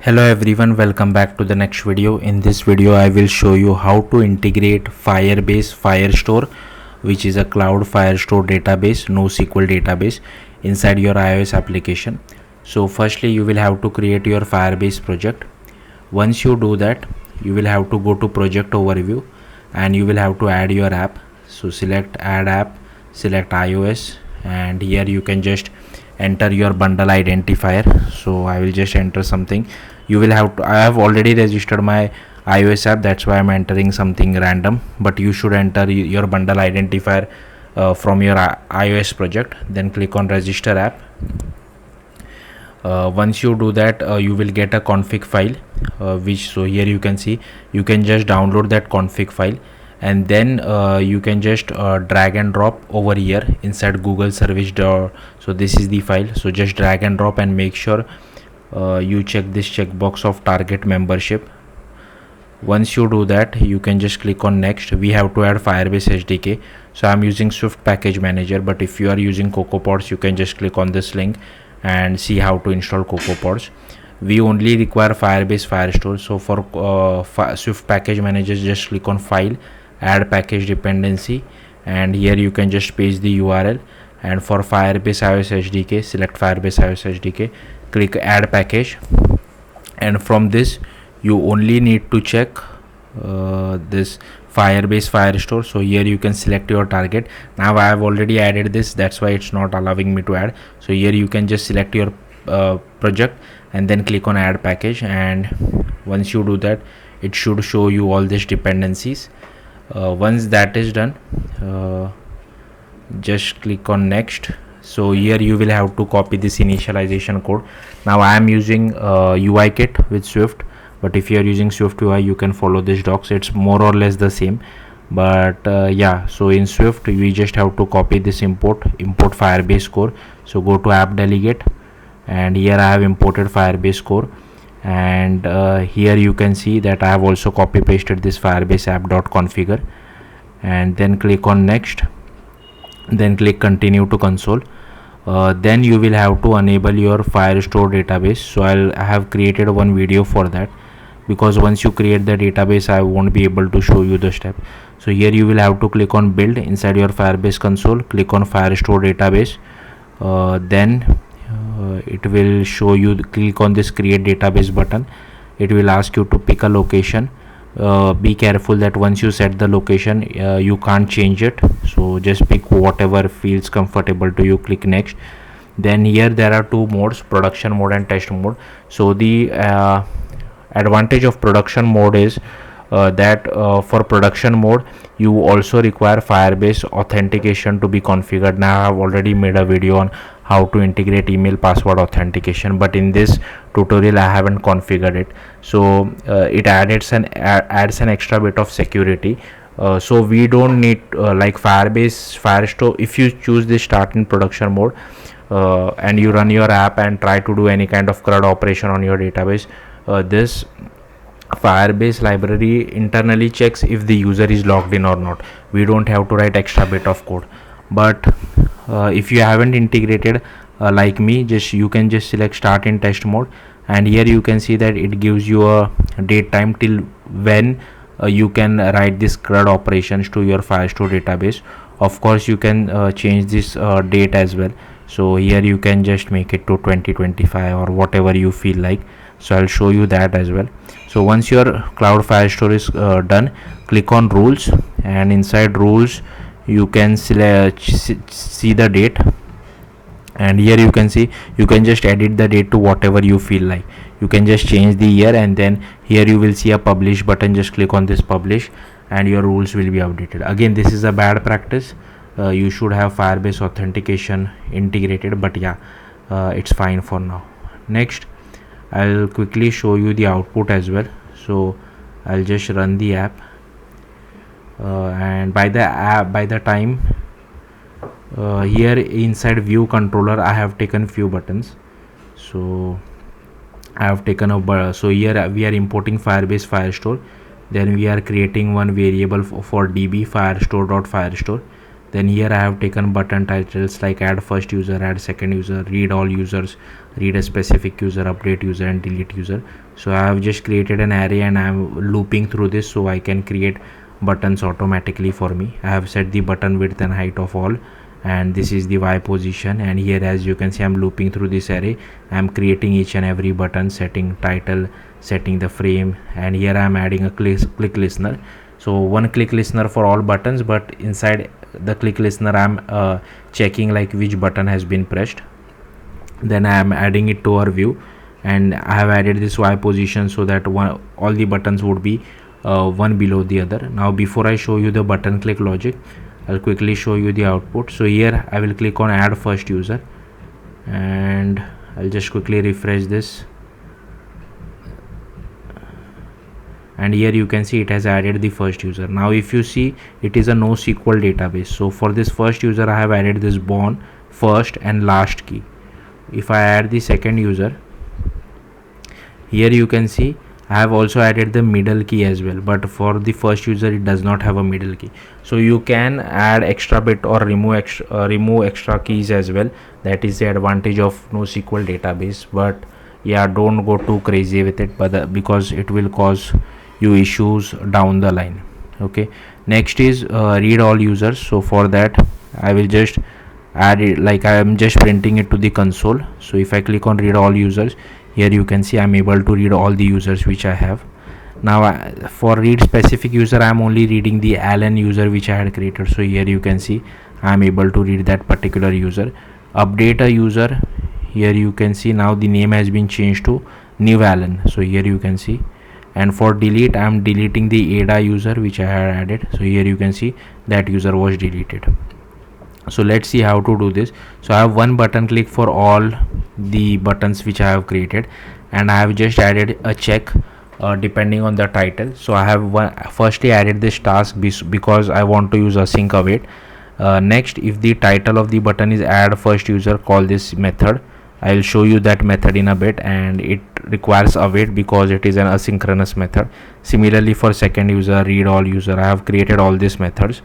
Hello everyone, welcome back to the next video. In this video I will show you how to integrate Firebase Firestore, which is a cloud Firestore database, NoSQL database inside your iOS application. So firstly you will have to create your Firebase project. Once you do that, you will have to go to project overview and you will have to add your app. So select add app, select iOS, and here you can just enter your bundle identifier. So I will just enter something. You will have to, I have already registered my iOS app, that's why I'm entering something random, but you should enter your bundle identifier from your iOS project. Then click on register app. Once you do that, you will get a config file, so here you can see you can just download that config file, and then you can just drag and drop over here inside Google service. So this is the file, so just drag and drop and make sure you check this checkbox of target membership. Once you do that, you can just click on next. We have to add Firebase SDK, so I'm using Swift package manager, but if you are using CocoaPods, you can just click on this link and see how to install CocoaPods. We only require Firebase Firestore, so for Swift package manager, just click on file, add package dependency, and here you can just paste the URL. And for Firebase iOS SDK, select Firebase iOS SDK, click add package, and from this you only need to check this Firebase Firestore. So here you can select your target. Now I have already added this, that's why it's not allowing me to add. So here you can just select your project and then click on add package, and once you do that, it should show you all these dependencies. Once that is done, just click on next. So here you will have to copy this initialization code. Now I am using UIKit with Swift, but if you are using Swift UI, you can follow this docs. It's more or less the same, but yeah, so in Swift we just have to copy this import Firebase core. So go to app delegate, and here I have imported Firebase core, and here you can see that I have also copy pasted this Firebase app.configure, and then click on next, then click continue to console. Then you will have to enable your Firestore database. So I have created one video for that, because once you create the database, I won't be able to show you the step. So here you will have to click on build inside your Firebase console, click on Firestore database, then it will show you, click on this create database button. It will ask you to pick a location. Be careful that once you set the location, you can't change it, so just pick whatever feels comfortable to you. Click next. Then here there are two modes, production mode and test mode. So the advantage of production mode is that for production mode you also require Firebase authentication to be configured. Now I have already made a video on how to integrate email password authentication, but in this tutorial I haven't configured it. So it adds an extra bit of security. So we don't need like Firebase Firestore. If you choose this start in production mode and you run your app and try to do any kind of CRUD operation on your database, this Firebase library internally checks if the user is logged in or not. We don't have to write extra bit of code. But if you haven't integrated like me, you can just select start in test mode, and here you can see that it gives you a date time till when you can write this CRUD operations to your Firestore database. Of course you can change this date as well. So here you can just make it to 2025 or whatever you feel like. So I'll show you that as well. So once your cloud Firestore is done, click on rules, and inside rules you can see the date, and here you can see you can just edit the date to whatever you feel like. You can just change the year, and then here you will see a publish button. Just click on this publish and your rules will be updated. Again, this is a bad practice. You should have Firebase authentication integrated, but yeah, it's fine for now. Next, I'll quickly show you the output as well. So I'll just run the app, and by the time here inside view controller I have taken few buttons. So I have taken so here we are importing Firebase Firestore, then we are creating one variable for db firestore.firestore, Then here I have taken button titles like add first user, add second user, read all users, read a specific user, update user, and delete user. So I have just created an array and I am looping through this so I can create buttons automatically for me. I have set the button width and height of all, and this is the Y position, and here as you can see I'm looping through this array. I'm creating each and every button, setting title, setting the frame, and here I'm adding a click listener. So one click listener for all buttons, but inside the click listener I'm checking like which button has been pressed. Then I am adding it to our view, and I have added this Y position so that all the buttons would be one below the other. Now before I show you the button click logic, I'll quickly show you the output. So here I will click on add first user, and I'll just quickly refresh this, and here you can see it has added the first user. Now if you see, it is a NoSQL database. So for this first user I have added this born, first and last key. If I add the second user, here you can see I have also added the middle key as well, but for the first user it does not have a middle key. So you can add extra bit or remove extra keys as well. That is the advantage of NoSQL database. But yeah, don't go too crazy with it, but because it will cause you issues down the line. Okay, next is read all users. So for that I will just add it, like I am just printing it to the console. So if I click on read all users, here you can see I'm able to read all the users which I have. Now for read specific user, I am only reading the Alan user which I had created. So here you can see I am able to read that particular user. Update a user, here you can see now the name has been changed to new Alan. So here you can see, and for delete I am deleting the Ada user which I had added. So here you can see that user was deleted. So let's see how to do this. So I have one button click for all the buttons which I have created, and I have just added a check depending on the title. So I have firstly added this task because I want to use async await. Next, if the title of the button is add first user, call this method. I will show you that method in a bit, and it requires await because it is an asynchronous method. Similarly for second user, read all user, I have created all these methods.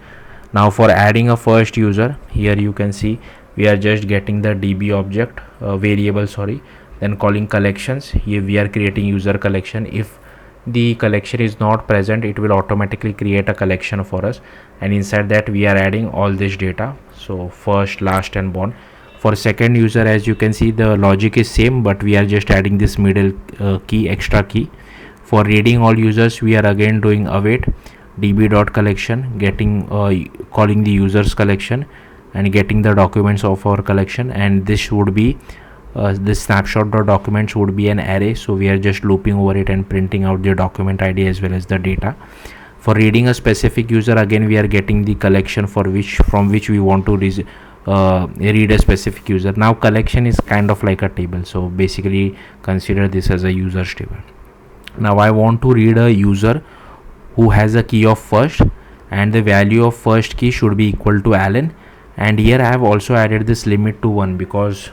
Now for adding a first user, here you can see we are just getting the db object variable, then calling collections. Here we are creating user collection. If the collection is not present, it will automatically create a collection for us, and inside that we are adding all this data. So first, last, and born. For second user, as you can see, the logic is same, but we are just adding this middle key, extra key. For reading all users, we are again doing await db.collection, getting calling the users collection and getting the documents of our collection, and this would be this snapshot.documents would be an array. So we are just looping over it and printing out the document ID as well as the data. For reading a specific user, again we are getting the collection from which we want to read a specific user. Now collection is kind of like a table, so basically consider this as a users table. Now I want to read a user who has a key of first, and the value of first key should be equal to Alan. And here I have also added this limit to 1 because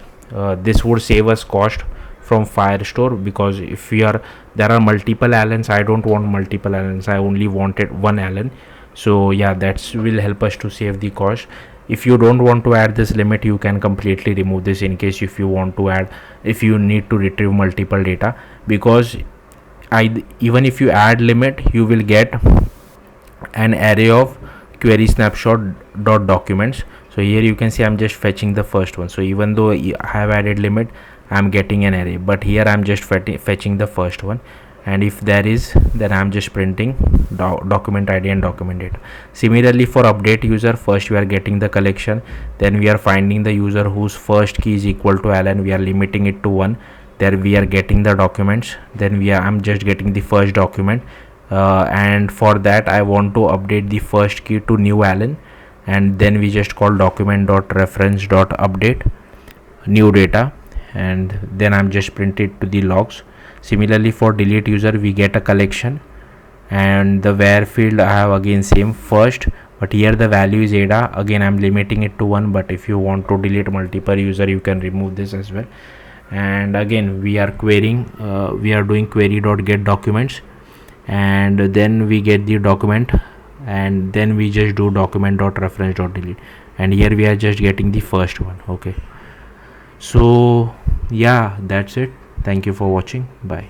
this would save us cost from Firestore, because if there are multiple Allens, I don't want multiple Allens, I only wanted one Allen. So yeah, that will help us to save the cost. If you don't want to add this limit, you can completely remove this in case if you want to add, if you need to retrieve multiple data, because even if you add limit, you will get an array of query snapshot.documents. So here you can see I'm just fetching the first one. So even though I have added limit, I'm getting an array, but here I'm just fetching the first one, and if there is, then I'm just printing document ID and document data. Similarly for update user, first we are getting the collection, then we are finding the user whose first key is equal to Alan, we are limiting it to 1. There we are getting the documents, then I'm just getting the first document, and for that I want to update the first key to new Alan, and then we just call document.reference.update new data, and then I'm just printed to the logs. Similarly for delete user, we get a collection, and the where field I have again same first, but here the value is Ada. Again I'm limiting it to 1, but if you want to delete multiple user, you can remove this as well. And again we are querying, we are doing query.get documents, and then we get the document, and then we just do document.reference.delete. and here we are just getting the first one. Okay, so yeah, that's it. Thank you for watching. Bye.